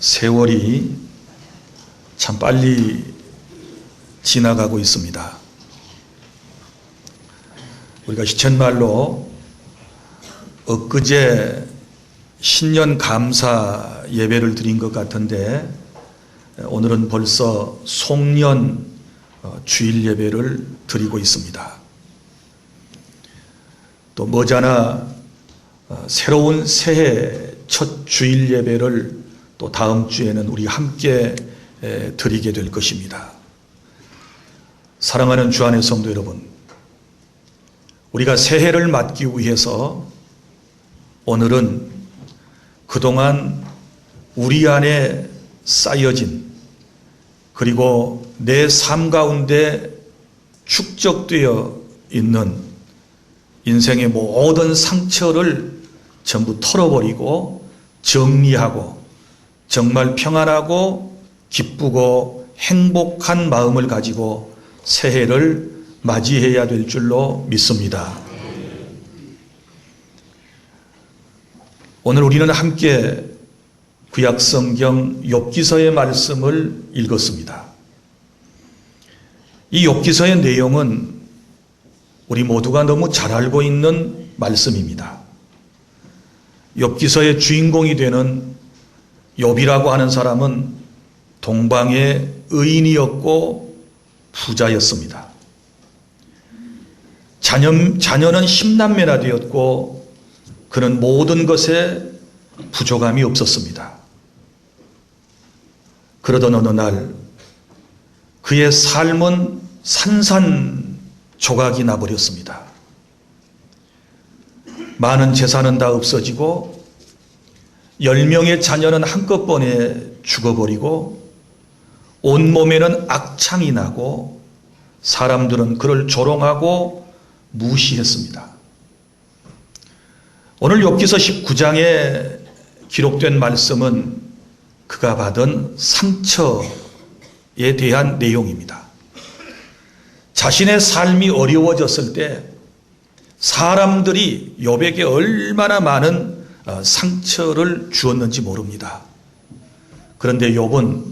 세월이 참 빨리 지나가고 있습니다. 우리가 시쳇말로 엊그제 신년 감사 예배를 드린 것 같은데 오늘은 벌써 송년 주일 예배를 드리고 있습니다. 또 머지않아 새로운 새해 첫 주일 예배를 또 다음 주에는 우리 함께 드리게 될 것입니다. 사랑하는 주 안의 성도 여러분, 우리가 새해를 맞기 위해서 오늘은 그동안 우리 안에 쌓여진 그리고 내 삶 가운데 축적되어 있는 인생의 모든 상처를 전부 털어버리고 정리하고 정말 평안하고 기쁘고 행복한 마음을 가지고 새해를 맞이해야 될 줄로 믿습니다. 오늘 우리는 함께 구약성경 욥기서의 말씀을 읽었습니다. 이 욥기서의 내용은 우리 모두가 너무 잘 알고 있는 말씀입니다. 욥기서의 주인공이 되는 욥이라고 하는 사람은 동방의 의인이었고 부자였습니다. 자녀는 10남매나 되었고 그는 모든 것에 부족함이 없었습니다. 그러던 어느 날 그의 삶은 산산조각이 나버렸습니다. 많은 재산은 다 없어지고 10명의 자녀는 한꺼번에 죽어버리고 온몸에는 악창이 나고 사람들은 그를 조롱하고 무시했습니다. 오늘 욥기서 19장에 기록된 말씀은 그가 받은 상처에 대한 내용입니다. 자신의 삶이 어려워졌을 때 사람들이 욥에게 얼마나 많은 상처를 주었는지 모릅니다. 그런데 욥은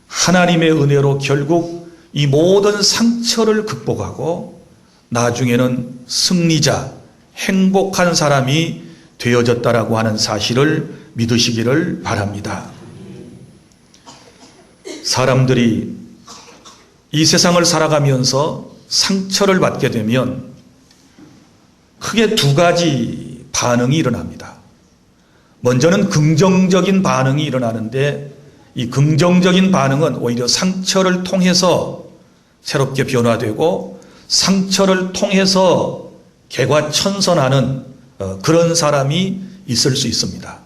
하나님의 은혜로 결국 이 모든 상처를 극복하고 나중에는 승리자, 행복한 사람이 되어졌다라고 하는 사실을 믿으시기를 바랍니다. 사람들이 이 세상을 살아가면서 상처를 받게 되면 크게 두 가지 반응이 일어납니다. 먼저는 긍정적인 반응이 일어나는데 이 긍정적인 반응은 오히려 상처를 통해서 새롭게 변화되고 상처를 통해서 개과천선하는 그런 사람이 있을 수 있습니다.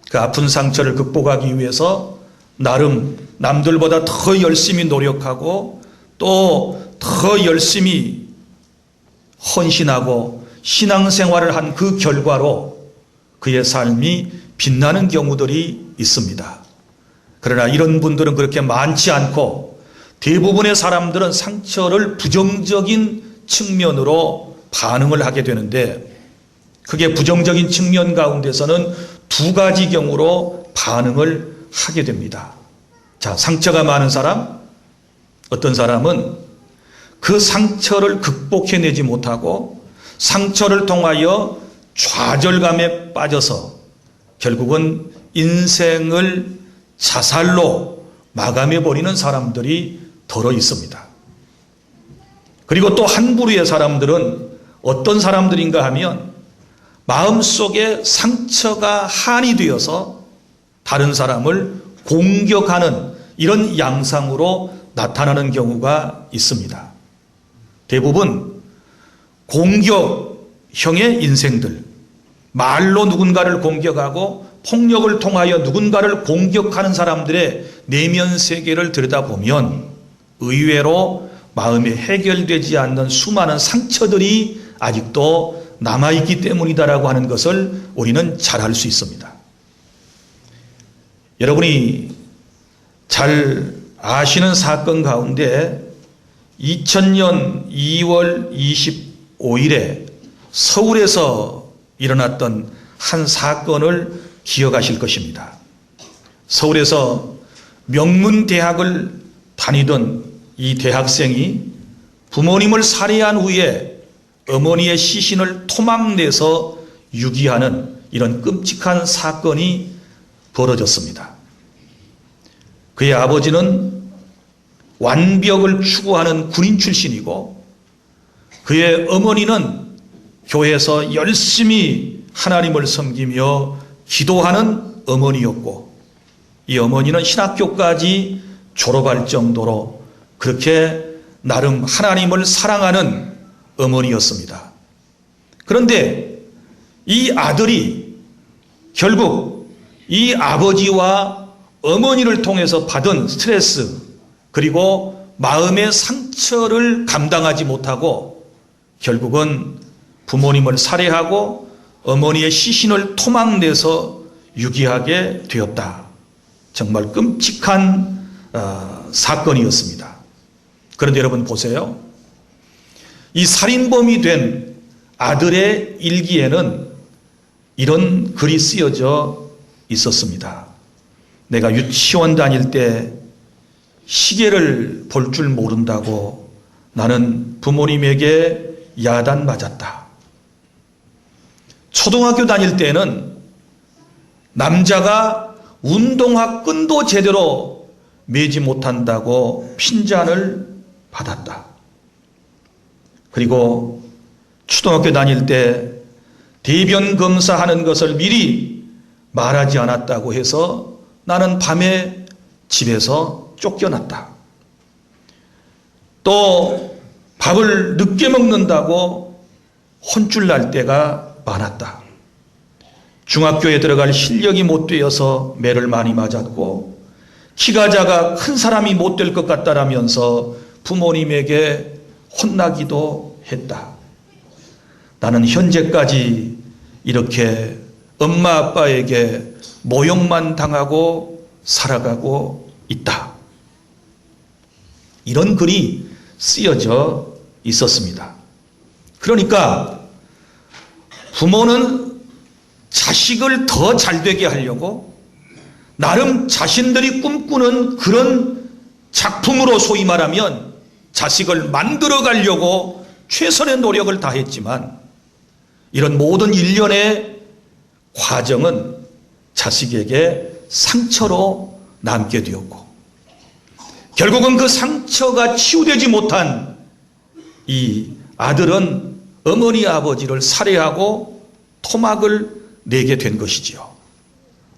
그 아픈 상처를 극복하기 위해서 나름 남들보다 더 열심히 노력하고 또 더 열심히 헌신하고 신앙생활을 한 그 결과로 그의 삶이 빛나는 경우들이 있습니다. 그러나 이런 분들은 그렇게 많지 않고 대부분의 사람들은 상처를 부정적인 측면으로 반응을 하게 되는데 그게 부정적인 측면 가운데서는 두 가지 경우로 반응을 하게 됩니다. 자, 상처가 많은 사람, 어떤 사람은 그 상처를 극복해내지 못하고 상처를 통하여 좌절감에 빠져서 결국은 인생을 자살로 마감해버리는 사람들이 더러 있습니다. 그리고 또 한 부류의 사람들은 어떤 사람들인가 하면 마음속에 상처가 한이 되어서 다른 사람을 공격하는 이런 양상으로 나타나는 경우가 있습니다. 대부분 공격형의 인생들, 말로 누군가를 공격하고 폭력을 통하여 누군가를 공격하는 사람들의 내면 세계를 들여다보면 의외로 마음에 해결되지 않는 수많은 상처들이 아직도 남아있기 때문이다라고 하는 것을 우리는 잘 알 수 있습니다. 여러분이 잘 아시는 사건 가운데 2000년 2월 25일에 서울에서 일어났던 한 사건을 기억하실 것입니다. 서울에서 명문대학을 다니던 이 대학생이 부모님을 살해한 후에 어머니의 시신을 토막내서 유기하는 이런 끔찍한 사건이 벌어졌습니다. 그의 아버지는 완벽을 추구하는 군인 출신이고 그의 어머니는 교회에서 열심히 하나님을 섬기며 기도하는 어머니였고 이 어머니는 신학교까지 졸업할 정도로 그렇게 나름 하나님을 사랑하는 어머니였습니다. 그런데 이 아들이 결국 이 아버지와 어머니를 통해서 받은 스트레스 그리고 마음의 상처를 감당하지 못하고 결국은 부모님을 살해하고 어머니의 시신을 토막내서 유기하게 되었다. 정말 끔찍한 사건이었습니다. 그런데 여러분 보세요. 이 살인범이 된 아들의 일기에는 이런 글이 쓰여져 있었습니다. 내가 유치원 다닐 때 시계를 볼 줄 모른다고 나는 부모님에게 야단 맞았다. 초등학교 다닐 때는 남자가 운동화 끈도 제대로 매지 못한다고 핀잔을 받았다. 그리고 초등학교 다닐 때 대변 검사하는 것을 미리 말하지 않았다고 해서 나는 밤에 집에서 쫓겨났다. 또 밥을 늦게 먹는다고 혼쭐 날 때가 많았다. 중학교에 들어갈 실력이 못 되어서 매를 많이 맞았고 키가 작아 큰 사람이 못 될 것 같다라면서 부모님에게 혼나기도 했다. 나는 현재까지 이렇게 엄마 아빠에게 모욕만 당하고 살아가고 있다. 이런 글이 쓰여져 있었습니다. 그러니까 부모는 자식을 더 잘되게 하려고 나름 자신들이 꿈꾸는 그런 작품으로 소위 말하면 자식을 만들어 가려고 최선의 노력을 다했지만 이런 모든 일련의 과정은 자식에게 상처로 남게 되었고 결국은 그 상처가 치유되지 못한 이 아들은 어머니 아버지를 살해하고 토막을 내게 된 것이지요.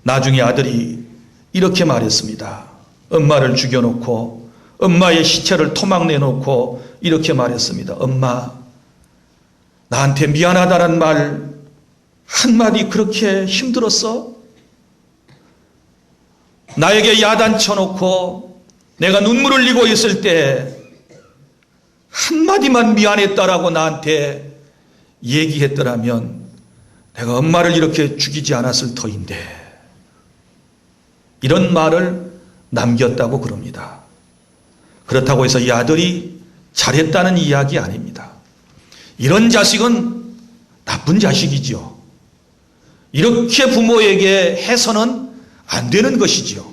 나중에 아들이 이렇게 말했습니다. 엄마를 죽여놓고 엄마의 시체를 토막 내놓고 이렇게 말했습니다. 엄마, 나한테 미안하다는 말 한마디 그렇게 힘들었어? 나에게 야단 쳐놓고 내가 눈물 흘리고 있을 때 한마디만 미안했다라고 나한테 얘기했더라면 내가 엄마를 이렇게 죽이지 않았을 터인데 이런 말을 남겼다고 그럽니다. 그렇다고 해서 이 아들이 잘했다는 이야기 아닙니다. 이런 자식은 나쁜 자식이죠. 이렇게 부모에게 해서는 안 되는 것이지요.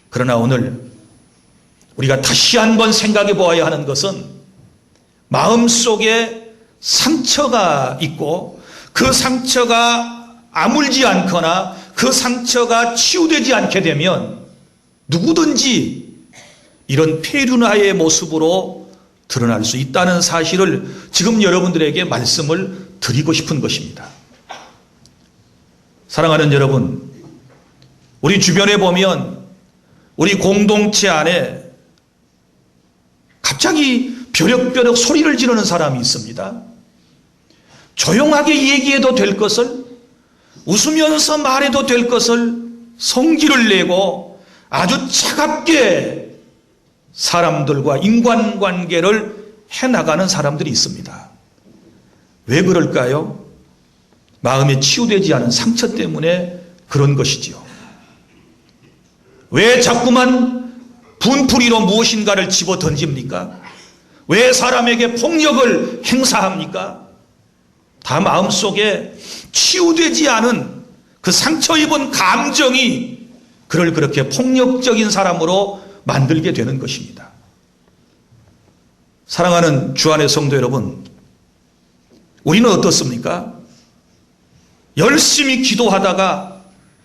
그러나 오늘 우리가 다시 한번 생각해 보아야 하는 것은 마음속에 상처가 있고 그 상처가 아물지 않거나 그 상처가 치유되지 않게 되면 누구든지 이런 폐륜화의 모습으로 드러날 수 있다는 사실을 지금 여러분들에게 말씀을 드리고 싶은 것입니다. 사랑하는 여러분, 우리 주변에 보면 우리 공동체 안에 갑자기 벼럭벼럭 소리를 지르는 사람이 있습니다. 조용하게 얘기해도 될 것을 웃으면서 말해도 될 것을 성질을 내고 아주 차갑게 사람들과 인간관계를 해나가는 사람들이 있습니다. 왜 그럴까요? 마음에 치유되지 않은 상처 때문에 그런 것이지요. 왜 자꾸만 분풀이로 무엇인가를 집어 던집니까? 왜 사람에게 폭력을 행사합니까? 다 마음속에 치유되지 않은 그 상처 입은 감정이 그를 그렇게 폭력적인 사람으로 만들게 되는 것입니다. 사랑하는 주 안의 성도 여러분, 우리는 어떻습니까? 열심히 기도하다가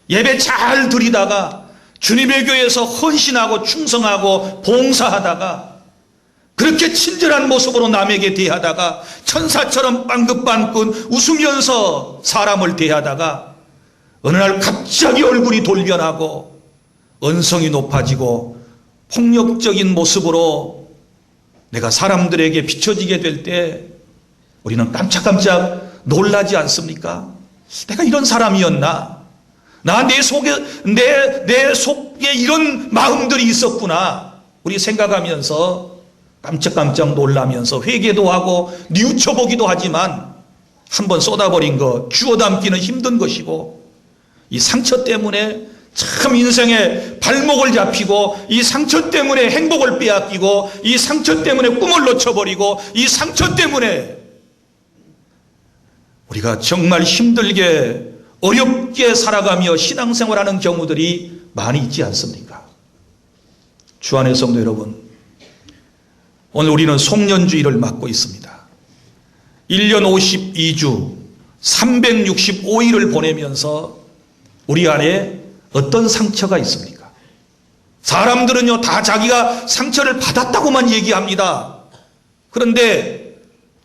예배 잘 드리다가 주님의 교회에서 헌신하고 충성하고 봉사하다가 그렇게 친절한 모습으로 남에게 대하다가 천사처럼 빵긋빵긋 웃으면서 사람을 대하다가 어느 날 갑자기 얼굴이 돌변하고 언성이 높아지고 폭력적인 모습으로 내가 사람들에게 비춰지게 될 때 우리는 깜짝깜짝 놀라지 않습니까? 내가 이런 사람이었나? 내 속에 이런 마음들이 있었구나. 우리 생각하면서 깜짝깜짝 놀라면서 회개도 하고 뉘우쳐보기도 하지만 한번 쏟아버린 거 주워 담기는 힘든 것이고 이 상처 때문에 참 인생에 발목을 잡히고 이 상처 때문에 행복을 빼앗기고 이 상처 때문에 꿈을 놓쳐버리고 이 상처 때문에 우리가 정말 힘들게 어렵게 살아가며 신앙생활하는 경우들이 많이 있지 않습니까? 주 안의 성도 여러분, 오늘 우리는 송년주일을 맞고 있습니다. 1년 52주 365일을 보내면서 우리 안에 어떤 상처가 있습니까? 사람들은요 다 자기가 상처를 받았다고만 얘기합니다. 그런데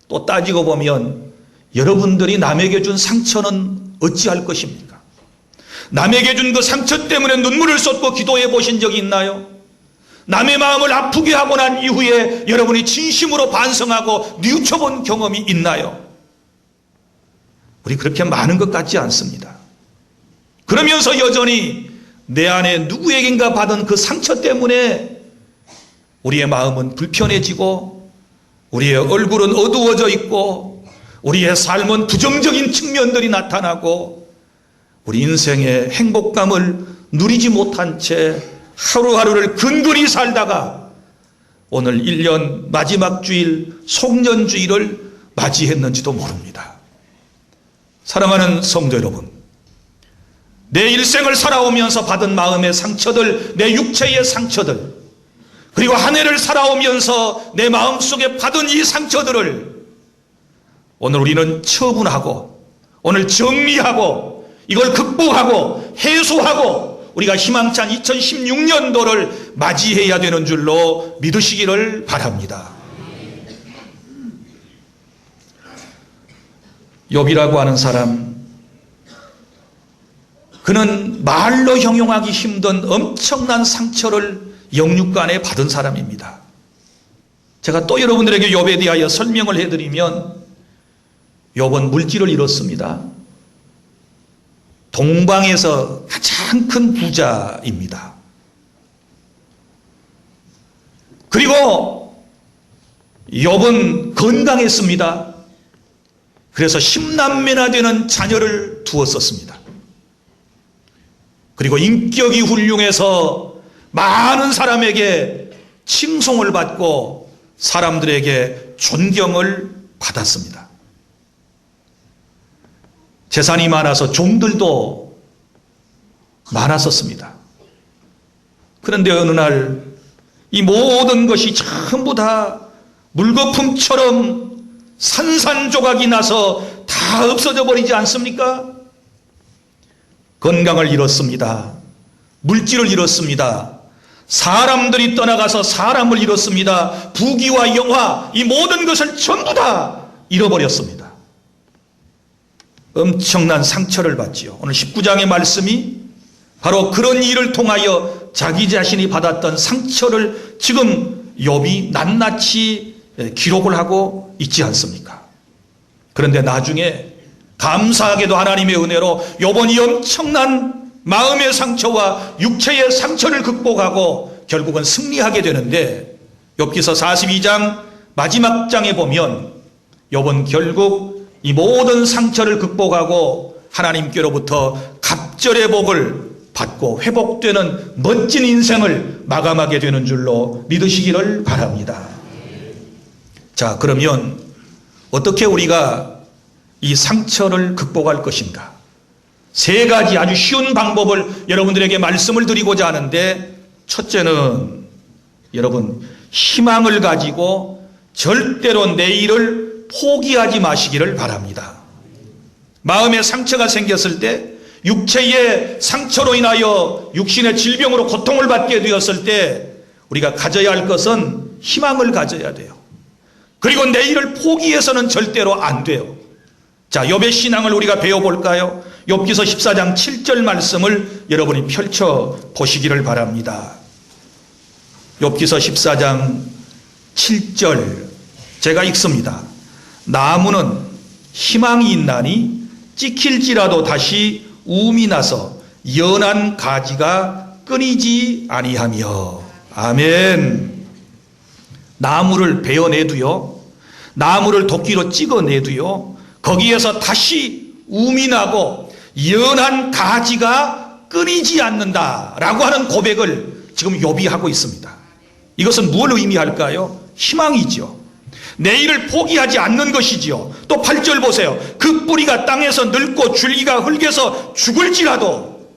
또 따지고 보면 여러분들이 남에게 준 상처는 어찌할 것입니까? 남에게 준 그 상처 때문에 눈물을 쏟고 기도해 보신 적이 있나요? 남의 마음을 아프게 하고 난 이후에 여러분이 진심으로 반성하고 뉘우쳐본 경험이 있나요? 우리 그렇게 많은 것 같지 않습니다. 그러면서 여전히 내 안에 누구에겐가 받은 그 상처 때문에 우리의 마음은 불편해지고 우리의 얼굴은 어두워져 있고 우리의 삶은 부정적인 측면들이 나타나고 우리 인생의 행복감을 누리지 못한 채 하루하루를 근근히 살다가 오늘 1년 마지막 주일 송년주일을 맞이했는지도 모릅니다. 사랑하는 성도 여러분, 내 일생을 살아오면서 받은 마음의 상처들, 내 육체의 상처들, 그리고 한 해를 살아오면서 내 마음속에 받은 이 상처들을 오늘 우리는 처분하고 오늘 정리하고 이걸 극복하고 해소하고 우리가 희망찬 2016년도를 맞이해야 되는 줄로 믿으시기를 바랍니다. 욥이라고 하는 사람, 그는 말로 형용하기 힘든 엄청난 상처를 영육간에 받은 사람입니다. 제가 또 여러분들에게 욥에 대하여 설명을 해드리면 욥은 물질을 잃었습니다. 동방에서 가장 큰 부자입니다. 그리고 욥은 건강했습니다. 그래서 10남매나 되는 자녀를 두었었습니다. 그리고 인격이 훌륭해서 많은 사람에게 칭송을 받고 사람들에게 존경을 받았습니다. 재산이 많아서 종들도 많았었습니다. 그런데 어느 날 이 모든 것이 전부 다 물거품처럼 산산조각이 나서 다 없어져 버리지 않습니까? 건강을 잃었습니다. 물질을 잃었습니다. 사람들이 떠나가서 사람을 잃었습니다. 부귀와 영화, 이 모든 것을 전부 다 잃어버렸습니다. 엄청난 상처를 받지요. 오늘 19장의 말씀이 바로 그런 일을 통하여 자기 자신이 받았던 상처를 지금 욥이 낱낱이 기록을 하고 있지 않습니까? 그런데 나중에 감사하게도 하나님의 은혜로 욥은 이 엄청난 마음의 상처와 육체의 상처를 극복하고 결국은 승리하게 되는데 욥기서 42장 마지막 장에 보면 욥은 결국 이 모든 상처를 극복하고 하나님께로부터 갑절의 복을 받고 회복되는 멋진 인생을 마감하게 되는 줄로 믿으시기를 바랍니다. 자, 그러면 어떻게 우리가 이 상처를 극복할 것인가? 세 가지 아주 쉬운 방법을 여러분들에게 말씀을 드리고자 하는데, 첫째는 여러분, 희망을 가지고 절대로 내일을 포기하지 마시기를 바랍니다. 마음에 상처가 생겼을 때, 육체의 상처로 인하여 육신의 질병으로 고통을 받게 되었을 때 우리가 가져야 할 것은 희망을 가져야 돼요. 그리고 내일을 포기해서는 절대로 안 돼요. 자, 욥의 신앙을 우리가 배워볼까요? 욥기서 14장 7절 말씀을 여러분이 펼쳐 보시기를 바랍니다. 욥기서 14장 7절 제가 읽습니다. 나무는 희망이 있나니 찍힐지라도 다시 우음이 나서 연한 가지가 끊이지 아니하며. 아멘. 나무를 베어내도요, 나무를 도끼로 찍어내도요, 거기에서 다시 우음이 나고 연한 가지가 끊이지 않는다라고 하는 고백을 지금 욥이 하고 있습니다. 이것은 무엇을 의미할까요? 희망이죠. 내일을 포기하지 않는 것이지요. 또 8절 보세요. 그 뿌리가 땅에서 늙고 줄기가 흙에서 죽을지라도.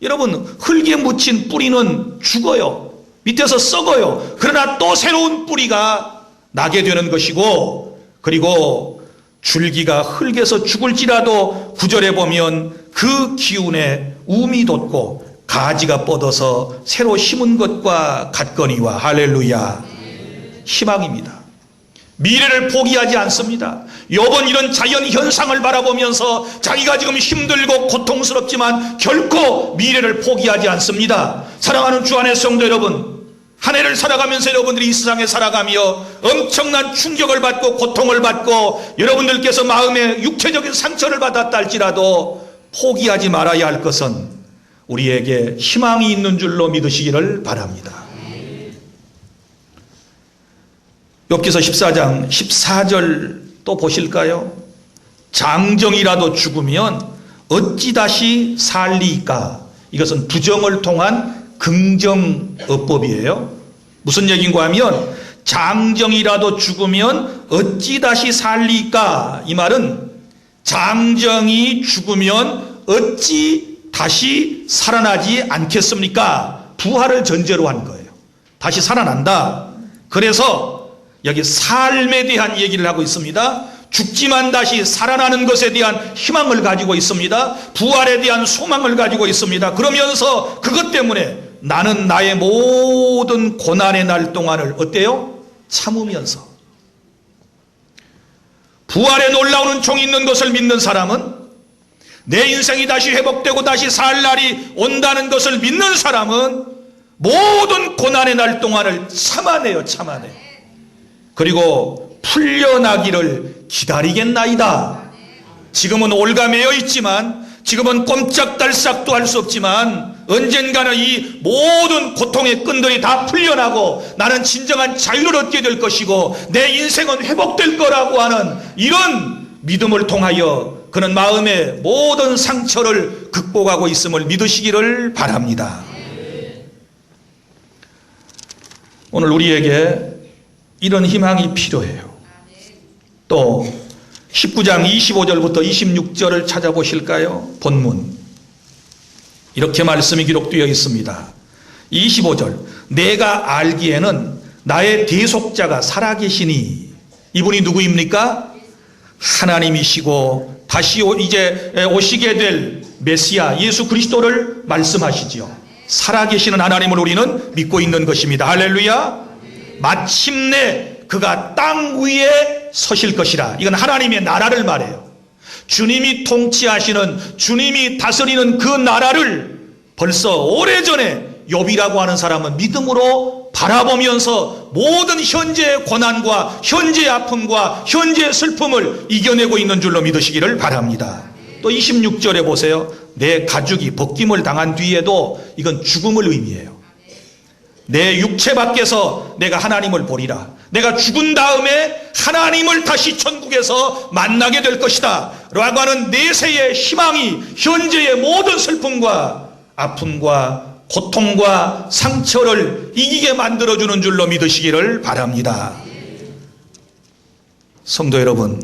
여러분, 흙에 묻힌 뿌리는 죽어요. 밑에서 썩어요. 그러나 또 새로운 뿌리가 나게 되는 것이고, 그리고 줄기가 흙에서 죽을지라도 9절에 보면 그 기운에 우음이 돋고 가지가 뻗어서 새로 심은 것과 같거니와. 할렐루야. 희망입니다. 미래를 포기하지 않습니다. 욥은 이런 자연 현상을 바라보면서 자기가 지금 힘들고 고통스럽지만 결코 미래를 포기하지 않습니다. 사랑하는 주 안의 성도 여러분, 한 해를 살아가면서 여러분들이 이 세상에 살아가며 엄청난 충격을 받고 고통을 받고 여러분들께서 마음에 육체적인 상처를 받았다 할지라도 포기하지 말아야 할 것은 우리에게 희망이 있는 줄로 믿으시기를 바랍니다. 욥기서 14장 14절 또 보실까요? 장정이라도 죽으면 어찌 다시 살리까? 이것은 부정을 통한 긍정어법이에요. 무슨 얘기인가 하면 장정이라도 죽으면 어찌 다시 살리까? 이 말은 장정이 죽으면 어찌 다시 살아나지 않겠습니까? 부활을 전제로 한 거예요. 다시 살아난다. 그래서 여기 삶에 대한 얘기를 하고 있습니다. 죽지만 다시 살아나는 것에 대한 희망을 가지고 있습니다. 부활에 대한 소망을 가지고 있습니다. 그러면서 그것 때문에 나는 나의 모든 고난의 날 동안을 어때요? 참으면서. 부활에 놀라우는 종이 있는 것을 믿는 사람은, 내 인생이 다시 회복되고 다시 살 날이 온다는 것을 믿는 사람은 모든 고난의 날 동안을 참아내요. 참아내. 그리고 풀려나기를 기다리겠나이다. 지금은 올가매여 있지만, 지금은 꼼짝달싹도 할 수 없지만 언젠가는 이 모든 고통의 끈들이 다 풀려나고 나는 진정한 자유를 얻게 될 것이고 내 인생은 회복될 거라고 하는 이런 믿음을 통하여 그는 마음의 모든 상처를 극복하고 있음을 믿으시기를 바랍니다. 오늘 우리에게 이런 희망이 필요해요. 또 19장 25절부터 26절을 찾아보실까요? 본문 이렇게 말씀이 기록되어 있습니다. 25절 내가 알기에는 나의 대속자가 살아계시니. 이분이 누구입니까? 하나님이시고 다시 이제 오시게 될 메시아 예수 그리스도를 말씀하시지요. 살아계시는 하나님을 우리는 믿고 있는 것입니다. 할렐루야. 마침내 그가 땅 위에 서실 것이라. 이건 하나님의 나라를 말해요. 주님이 통치하시는, 주님이 다스리는 그 나라를 벌써 오래전에 욥이라고 하는 사람은 믿음으로 바라보면서 모든 현재의 고난과 현재의 아픔과 현재의 슬픔을 이겨내고 있는 줄로 믿으시기를 바랍니다. 또 26절에 보세요. 내 가죽이 벗김을 당한 뒤에도 이건 죽음을 의미해요. 내 육체 밖에서 내가 하나님을 보리라. 내가 죽은 다음에 하나님을 다시 천국에서 만나게 될 것이다 라고 하는 내세의 희망이 현재의 모든 슬픔과 아픔과 고통과 상처를 이기게 만들어주는 줄로 믿으시기를 바랍니다. 성도 여러분,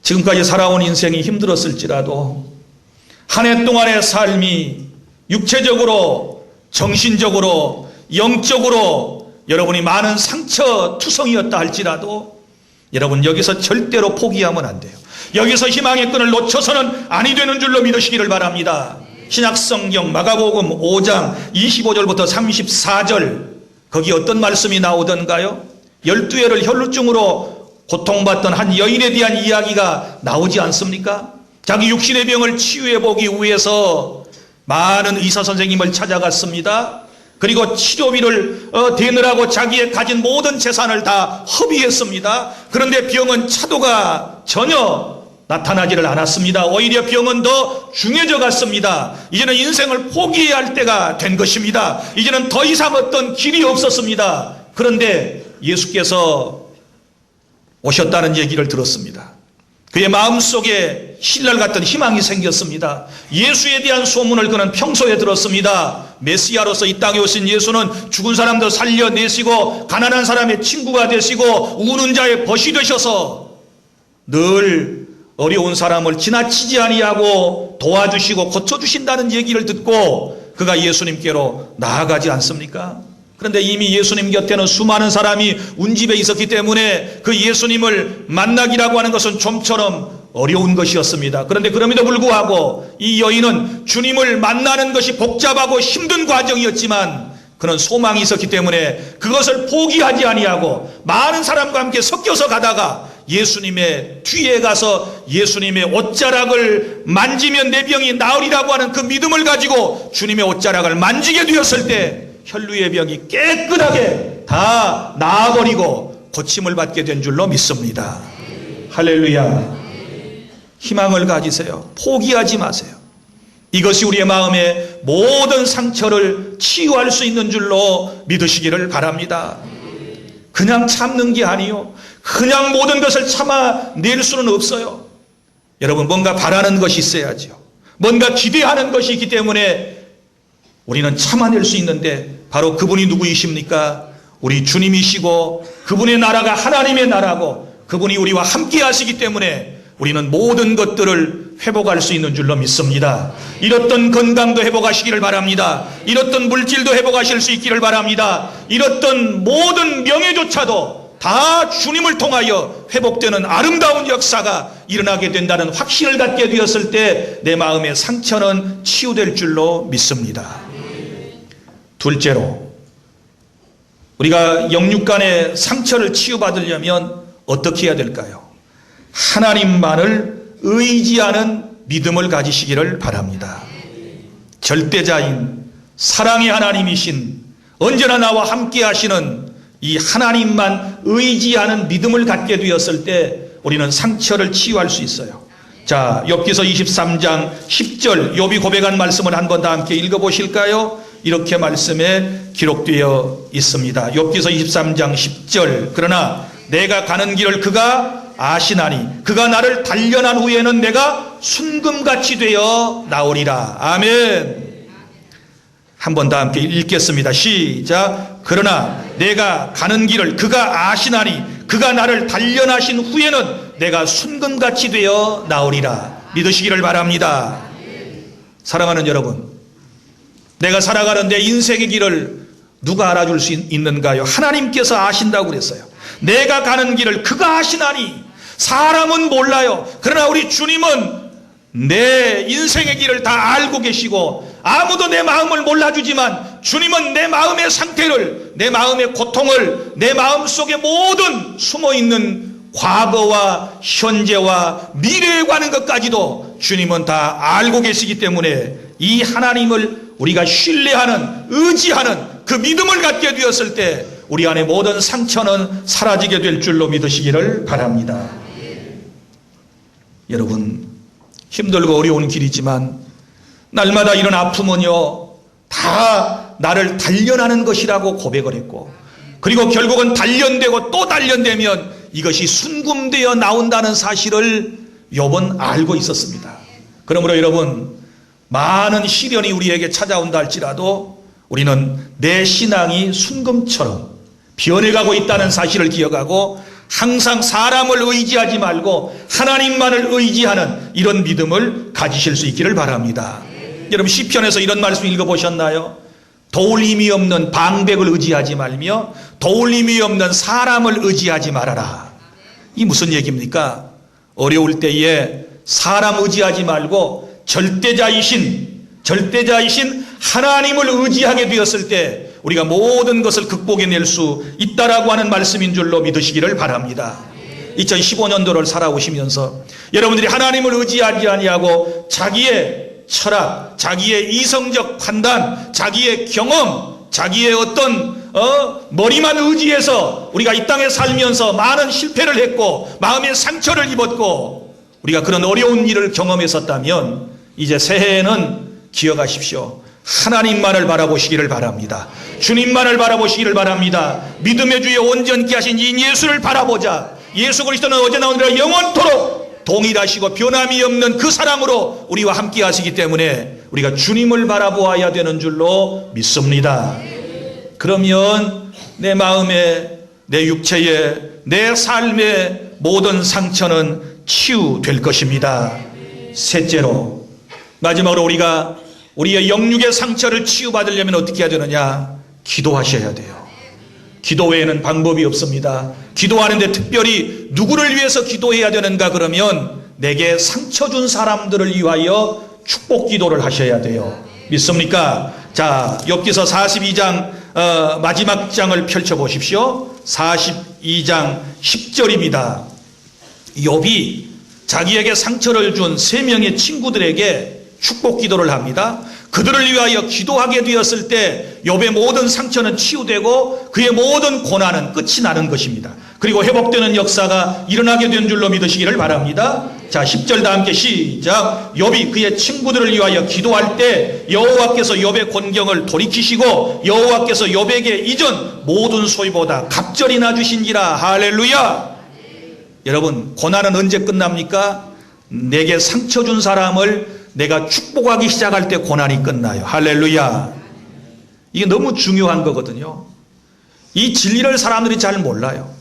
지금까지 살아온 인생이 힘들었을지라도 한 해 동안의 삶이 육체적으로, 정신적으로, 영적으로 여러분이 많은 상처투성이었다 할지라도 여러분 여기서 절대로 포기하면 안 돼요. 여기서 희망의 끈을 놓쳐서는 아니 되는 줄로 믿으시기를 바랍니다. 신약성경 마가복음 5장 25절부터 34절, 거기 어떤 말씀이 나오던가요? 12해를 혈루증으로 고통받던 한 여인에 대한 이야기가 나오지 않습니까? 자기 육신의 병을 치유해보기 위해서 많은 의사 선생님을 찾아갔습니다. 그리고 치료비를 대느라고 자기의 가진 모든 재산을 다 허비했습니다. 그런데 병은 차도가 전혀 나타나지를 않았습니다. 오히려 병은 더 중해져 갔습니다. 이제는 인생을 포기해야 할 때가 된 것입니다. 이제는 더 이상 어떤 길이 없었습니다. 그런데 예수께서 오셨다는 얘기를 들었습니다. 그의 마음속에 신랄 같은 희망이 생겼습니다. 예수에 대한 소문을 그는 평소에 들었습니다. 메시아로서 이 땅에 오신 예수는 죽은 사람도 살려내시고 가난한 사람의 친구가 되시고 우는 자의 벗이 되셔서 늘 어려운 사람을 지나치지 아니하고 도와주시고 고쳐주신다는 얘기를 듣고 그가 예수님께로 나아가지 않습니까? 그런데 이미 예수님 곁에는 수많은 사람이 운집에 있었기 때문에 그 예수님을 만나기라고 하는 것은 좀처럼 어려운 것이었습니다. 그런데 그럼에도 불구하고 이 여인은 주님을 만나는 것이 복잡하고 힘든 과정이었지만 그는 소망이 있었기 때문에 그것을 포기하지 아니하고 많은 사람과 함께 섞여서 가다가 예수님의 뒤에 가서 예수님의 옷자락을 만지면 내 병이 나으리라고 하는 그 믿음을 가지고 주님의 옷자락을 만지게 되었을 때 혈루의 병이 깨끗하게 다 나아버리고 고침을 받게 된 줄로 믿습니다. 할렐루야. 희망을 가지세요. 포기하지 마세요. 이것이 우리의 마음의 모든 상처를 치유할 수 있는 줄로 믿으시기를 바랍니다. 그냥 참는 게 아니요, 그냥 모든 것을 참아낼 수는 없어요. 여러분, 뭔가 바라는 것이 있어야죠. 뭔가 기대하는 것이 있기 때문에 우리는 참아낼 수 있는데 바로 그분이 누구이십니까? 우리 주님이시고 그분의 나라가 하나님의 나라고 그분이 우리와 함께 하시기 때문에 우리는 모든 것들을 회복할 수 있는 줄로 믿습니다. 잃었던 건강도 회복하시기를 바랍니다. 잃었던 물질도 회복하실 수 있기를 바랍니다. 잃었던 모든 명예조차도 다 주님을 통하여 회복되는 아름다운 역사가 일어나게 된다는 확신을 갖게 되었을 때 내 마음의 상처는 치유될 줄로 믿습니다. 둘째로, 우리가 영육간의 상처를 치유받으려면 어떻게 해야 될까요? 하나님만을 의지하는 믿음을 가지시기를 바랍니다. 절대자인 사랑의 하나님이신, 언제나 나와 함께 하시는 이 하나님만 의지하는 믿음을 갖게 되었을 때 우리는 상처를 치유할 수 있어요. 자, 욥기서 23장 10절 욥이 고백한 말씀을 한번 다 함께 읽어보실까요? 이렇게 말씀에 기록되어 있습니다. 욥기서 23장 10절, 그러나 내가 가는 길을 그가 아시나니 그가 나를 단련한 후에는 내가 순금같이 되어 나오리라. 아멘. 한 번 다 함께 읽겠습니다. 시작. 그러나 내가 가는 길을 그가 아시나니 그가 나를 단련하신 후에는 내가 순금같이 되어 나오리라. 믿으시기를 바랍니다. 사랑하는 여러분, 내가 살아가는 내 인생의 길을 누가 알아줄 수 있는가요? 하나님께서 아신다고 그랬어요. 내가 가는 길을 그가 아시나니. 사람은 몰라요. 그러나 우리 주님은 내 인생의 길을 다 알고 계시고 아무도 내 마음을 몰라주지만 주님은 내 마음의 상태를, 내 마음의 고통을, 내 마음속에 모든 숨어있는 과거와 현재와 미래에 관한 것까지도 주님은 다 알고 계시기 때문에 이 하나님을 우리가 신뢰하는, 의지하는 그 믿음을 갖게 되었을 때 우리 안에 모든 상처는 사라지게 될 줄로 믿으시기를 바랍니다. 여러분, 힘들고 어려운 길이지만 날마다 이런 아픔은요 다 나를 단련하는 것이라고 고백을 했고, 그리고 결국은 단련되고 또 단련되면 이것이 순금되어 나온다는 사실을 욥은 알고 있었습니다. 그러므로 여러분, 많은 시련이 우리에게 찾아온다 할지라도 우리는 내 신앙이 순금처럼 변해가고 있다는 사실을 기억하고 항상 사람을 의지하지 말고 하나님만을 의지하는 이런 믿음을 가지실 수 있기를 바랍니다. 여러분 시편에서 이런 말씀 읽어보셨나요? 도울 힘이 없는 방백을 의지하지 말며 도울 힘이 없는 사람을 의지하지 말아라. 이 무슨 얘기입니까? 어려울 때에 사람 의지하지 말고 절대자이신 하나님을 의지하게 되었을 때 우리가 모든 것을 극복해낼 수 있다라고 하는 말씀인 줄로 믿으시기를 바랍니다. 2015년도를 살아오시면서 여러분들이 하나님을 의지하지 아니하고 자기의 철학, 자기의 이성적 판단, 자기의 경험, 자기의 어떤 머리만 의지해서 우리가 이 땅에 살면서 많은 실패를 했고 마음의 상처를 입었고 우리가 그런 어려운 일을 경험했었다면 이제 새해에는 기억하십시오. 하나님만을 바라보시기를 바랍니다. 주님만을 바라보시기를 바랍니다. 믿음의 주에 온전케 하신 이 예수를 바라보자. 예수 그리스도는 어제나 오늘이나 영원토록 동일하시고 변함이 없는 그 사랑으로 우리와 함께 하시기 때문에 우리가 주님을 바라보아야 되는 줄로 믿습니다. 그러면 내 마음에, 내 육체에, 내 삶의 모든 상처는 치유될 것입니다. 셋째로, 마지막으로 우리가 우리의 영육의 상처를 치유받으려면 어떻게 해야 되느냐? 기도하셔야 돼요. 기도 외에는 방법이 없습니다. 기도하는데 특별히 누구를 위해서 기도해야 되는가 그러면 내게 상처 준 사람들을 위하여 축복 기도를 하셔야 돼요. 믿습니까? 자, 욥기서 42장 마지막 장을 펼쳐보십시오. 42장 10절입니다. 욥이 자기에게 상처를 준 3명의 친구들에게 축복 기도를 합니다. 그들을 위하여 기도하게 되었을 때 욥의 모든 상처는 치유되고 그의 모든 고난은 끝이 나는 것입니다. 그리고 회복되는 역사가 일어나게 된 줄로 믿으시기를 바랍니다. 자, 10절 다 함께 시작. 욥이 그의 친구들을 위하여 기도할 때 여호와께서 욥의 곤경을 돌이키시고 여호와께서 욥에게 이전 모든 소유보다 갑절이나 주신지라. 할렐루야. 여러분, 고난은 언제 끝납니까? 내게 상처 준 사람을 내가 축복하기 시작할 때 고난이 끝나요. 할렐루야. 이게 너무 중요한 거거든요. 이 진리를 사람들이 잘 몰라요.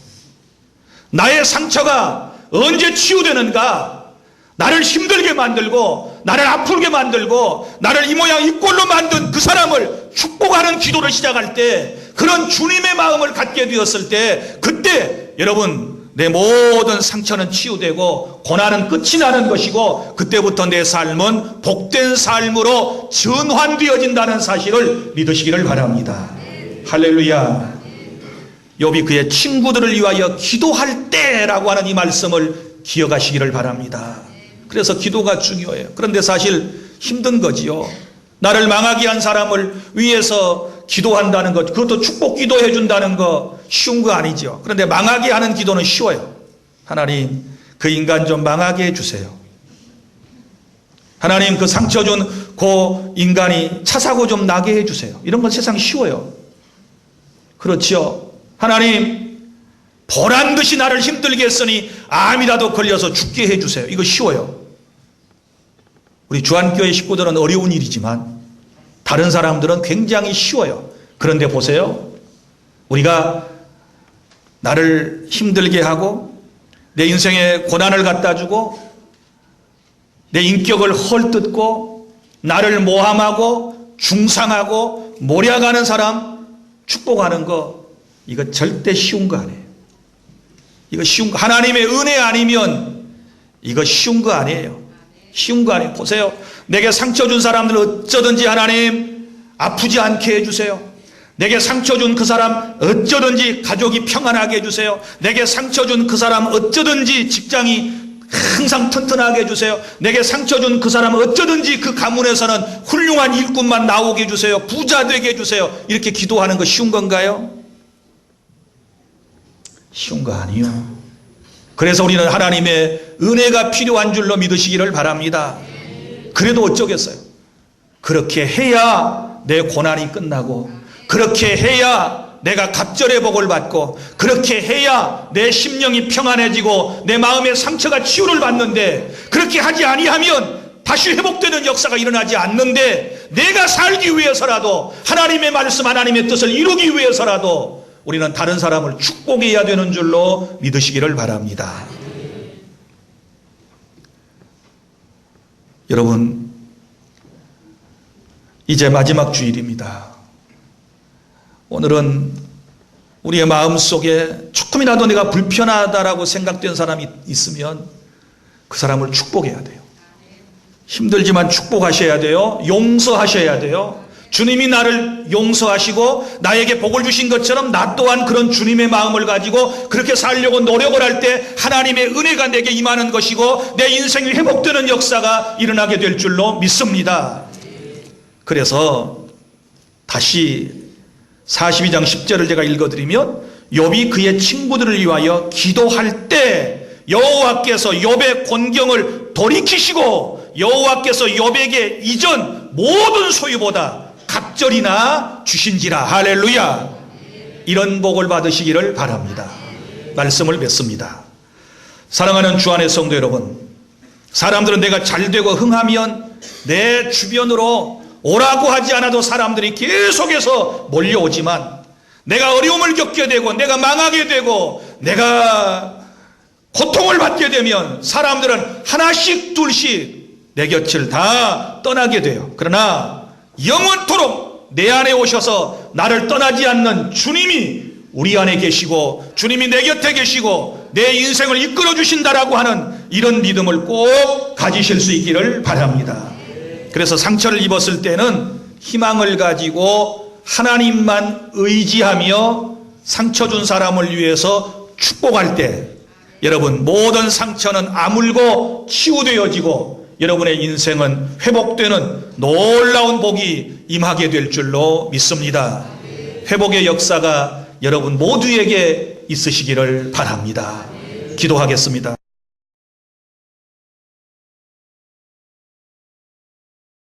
나의 상처가 언제 치유되는가? 나를 힘들게 만들고 나를 아프게 만들고 나를 이 모양 이 꼴로 만든 그 사람을 축복하는 기도를 시작할 때, 그런 주님의 마음을 갖게 되었을 때, 그때 여러분 내 모든 상처는 치유되고 고난은 끝이 나는 것이고 그때부터 내 삶은 복된 삶으로 전환되어진다는 사실을 믿으시기를 바랍니다. 할렐루야. 욥이 그의 친구들을 위하여 기도할 때라고 하는 이 말씀을 기억하시기를 바랍니다. 그래서 기도가 중요해요. 그런데 사실 힘든 거지요. 나를 망하게 한 사람을 위해서 기도한다는 것, 그것도 축복 기도해 준다는 거 쉬운 거 아니죠. 그런데 망하게 하는 기도는 쉬워요. 하나님, 그 인간 좀 망하게 해주세요. 하나님, 그 상처 준 그 인간이 차 사고 좀 나게 해주세요. 이런 건 세상 쉬워요. 그렇죠. 하나님, 보란 듯이 나를 힘들게 했으니 암이라도 걸려서 죽게 해주세요. 이거 쉬워요. 우리 주안교회 식구들은 어려운 일이지만 다른 사람들은 굉장히 쉬워요. 그런데 보세요. 우리가 나를 힘들게 하고 내 인생에 고난을 갖다 주고 내 인격을 헐뜯고 나를 모함하고 중상하고 모략하는 사람 축복하는 거, 이거 절대 쉬운 거 아니에요. 이거 쉬운 거, 하나님의 은혜 아니면 이거 쉬운 거 아니에요. 쉬운 거 아니에요. 보세요. 내게 상처 준 사람들 어쩌든지 하나님 아프지 않게 해주세요. 내게 상처 준 그 사람 어쩌든지 가족이 평안하게 해주세요. 내게 상처 준 그 사람 어쩌든지 직장이 항상 튼튼하게 해주세요. 내게 상처 준 그 사람 어쩌든지 그 가문에서는 훌륭한 일꾼만 나오게 해주세요. 부자 되게 해주세요. 이렇게 기도하는 거 쉬운 건가요? 쉬운 거 아니요. 그래서 우리는 하나님의 은혜가 필요한 줄로 믿으시기를 바랍니다. 그래도 어쩌겠어요. 그렇게 해야 내 고난이 끝나고, 그렇게 해야 내가 갑절의 복을 받고, 그렇게 해야 내 심령이 평안해지고 내 마음의 상처가 치유를 받는데, 그렇게 하지 아니하면 다시 회복되는 역사가 일어나지 않는데, 내가 살기 위해서라도 하나님의 말씀, 하나님의 뜻을 이루기 위해서라도 우리는 다른 사람을 축복해야 되는 줄로 믿으시기를 바랍니다. 여러분, 이제 마지막 주일입니다. 오늘은 우리의 마음속에 조금이라도 내가 불편하다라고 생각된 사람이 있으면 그 사람을 축복해야 돼요. 힘들지만 축복하셔야 돼요. 용서하셔야 돼요. 주님이 나를 용서하시고 나에게 복을 주신 것처럼 나 또한 그런 주님의 마음을 가지고 그렇게 살려고 노력을 할 때 하나님의 은혜가 내게 임하는 것이고 내 인생이 회복되는 역사가 일어나게 될 줄로 믿습니다. 그래서 다시 42장 10절을 제가 읽어드리면 욥이 그의 친구들을 위하여 기도할 때 여호와께서 욥의 곤경을 돌이키시고 여호와께서 욥에게 이전 모든 소유보다 갑절이나 주신지라. 할렐루야. 이런 복을 받으시기를 바랍니다. 말씀을 맺습니다. 사랑하는 주 안의 성도 여러분, 사람들은 내가 잘되고 흥하면 내 주변으로 오라고 하지 않아도 사람들이 계속해서 몰려오지만 내가 어려움을 겪게 되고 내가 망하게 되고 내가 고통을 받게 되면 사람들은 하나씩 둘씩 내 곁을 다 떠나게 돼요. 그러나 영원토록 내 안에 오셔서 나를 떠나지 않는 주님이 우리 안에 계시고 주님이 내 곁에 계시고 내 인생을 이끌어 주신다라고 하는 이런 믿음을 꼭 가지실 수 있기를 바랍니다. 그래서 상처를 입었을 때는 희망을 가지고 하나님만 의지하며 상처 준 사람을 위해서 축복할 때 여러분 모든 상처는 아물고 치유되어지고 여러분의 인생은 회복되는 놀라운 복이 임하게 될 줄로 믿습니다. 회복의 역사가 여러분 모두에게 있으시기를 바랍니다. 기도하겠습니다.